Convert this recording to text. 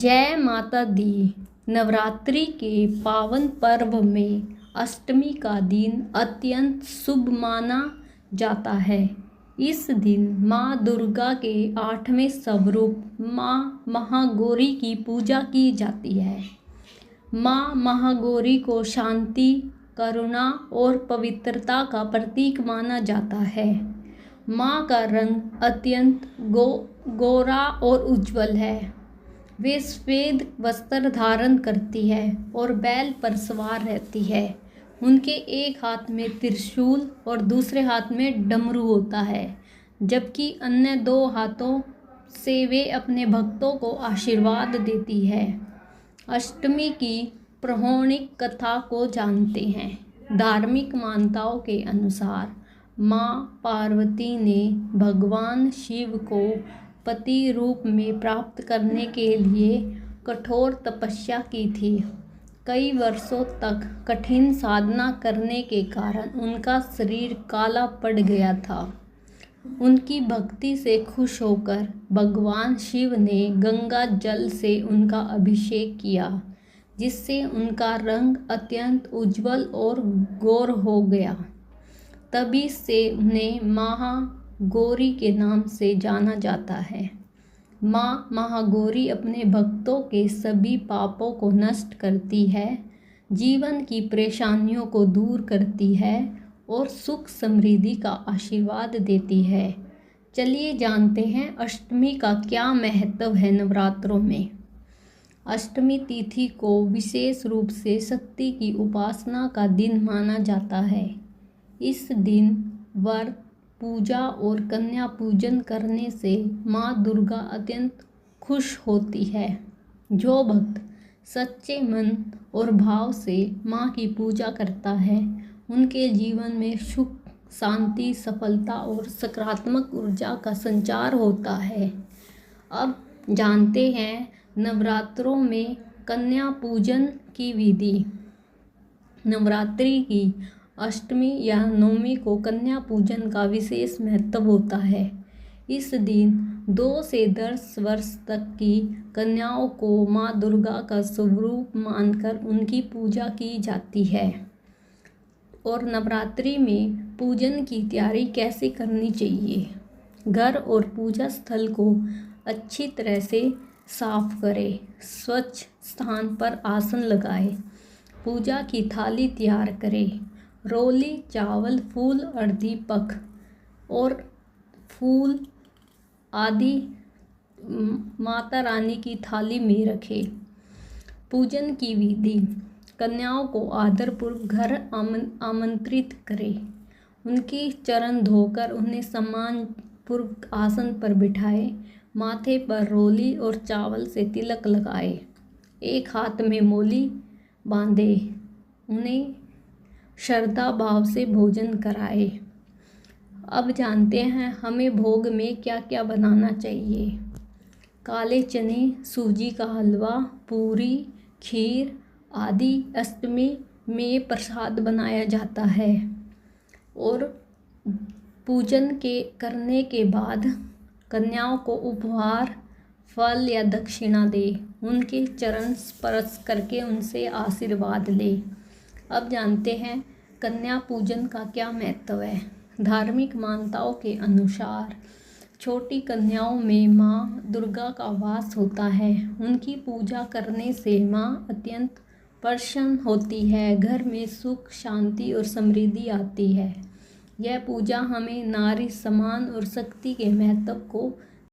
जय माता दी। नवरात्रि के पावन पर्व में अष्टमी का दिन अत्यंत शुभ माना जाता है। इस दिन माँ दुर्गा के 8वें स्वरूप माँ महागौरी की पूजा की जाती है। माँ महागौरी को शांति, करुणा और पवित्रता का प्रतीक माना जाता है। माँ का रंग अत्यंत गोरा और उज्जवल है। वे श्वेत वस्त्र धारण करती है और बैल पर सवार रहती है। उनके एक हाथ में त्रिशूल और दूसरे हाथ में डमरू होता है, जबकि अन्य 2 हाथों से वे अपने भक्तों को आशीर्वाद देती है। अष्टमी की पौराणिक कथा को जानते हैं। धार्मिक मान्यताओं के अनुसार माँ पार्वती ने भगवान शिव को पति रूप में प्राप्त करने के लिए कठोर तपस्या की थी। कई वर्षों तक कठिन साधना करने के कारण उनका शरीर काला पड़ गया था। उनकी भक्ति से खुश होकर भगवान शिव ने गंगा जल से उनका अभिषेक किया, जिससे उनका रंग अत्यंत उज्जवल और गौर हो गया। तभी से उन्हें महागौरी के नाम से जाना जाता है। माँ महागौरी अपने भक्तों के सभी पापों को नष्ट करती है, जीवन की परेशानियों को दूर करती है और सुख समृद्धि का आशीर्वाद देती है। चलिए जानते हैं अष्टमी का क्या महत्व है नवरात्रों में। अष्टमी तिथि को विशेष रूप से शक्ति की उपासना का दिन माना जाता है। इस दिन व्रत, पूजा और कन्या पूजन करने से माँ दुर्गा अत्यंत खुश होती है। जो भक्त सच्चे मन और भाव से माँ की पूजा करता है, उनके जीवन में सुख, शांति, सफलता और सकारात्मक ऊर्जा का संचार होता है। अब जानते हैं नवरात्रों में कन्या पूजन की विधि। नवरात्रि की अष्टमी या नवमी को कन्या पूजन का विशेष महत्व होता है। इस दिन 2 से 10 वर्ष तक की कन्याओं को माँ दुर्गा का स्वरूप मानकर उनकी पूजा की जाती है। और नवरात्रि में पूजन की तैयारी कैसे करनी चाहिए। घर और पूजा स्थल को अच्छी तरह से साफ करें। स्वच्छ स्थान पर आसन लगाएं। पूजा की थाली तैयार करें। रोली, चावल, फूल और दीपक और फूल आदि माता रानी की थाली में रखें। पूजन की विधि। कन्याओं को आदरपूर्वक घर आमंत्रित करें। उनकी चरण धोकर उन्हें सम्मानपूर्वक आसन पर बिठाएं। माथे पर रोली और चावल से तिलक लगाएं। एक हाथ में मोली बांधे। उन्हें श्रद्धा भाव से भोजन कराए। अब जानते हैं हमें भोग में क्या क्या बनाना चाहिए। काले चने, सूजी का हलवा, पूरी, खीर आदि अष्टमी में प्रसाद बनाया जाता है। और पूजन करने के बाद कन्याओं को उपहार, फल या दक्षिणा दे। उनके चरण स्पर्श करके उनसे आशीर्वाद ले। अब जानते हैं कन्या पूजन का क्या महत्व है। धार्मिक मान्यताओं के अनुसार छोटी कन्याओं में माँ दुर्गा का वास होता है। उनकी पूजा करने से माँ अत्यंत प्रसन्न होती है। घर में सुख, शांति और समृद्धि आती है। यह पूजा हमें नारी सम्मान और शक्ति के महत्व को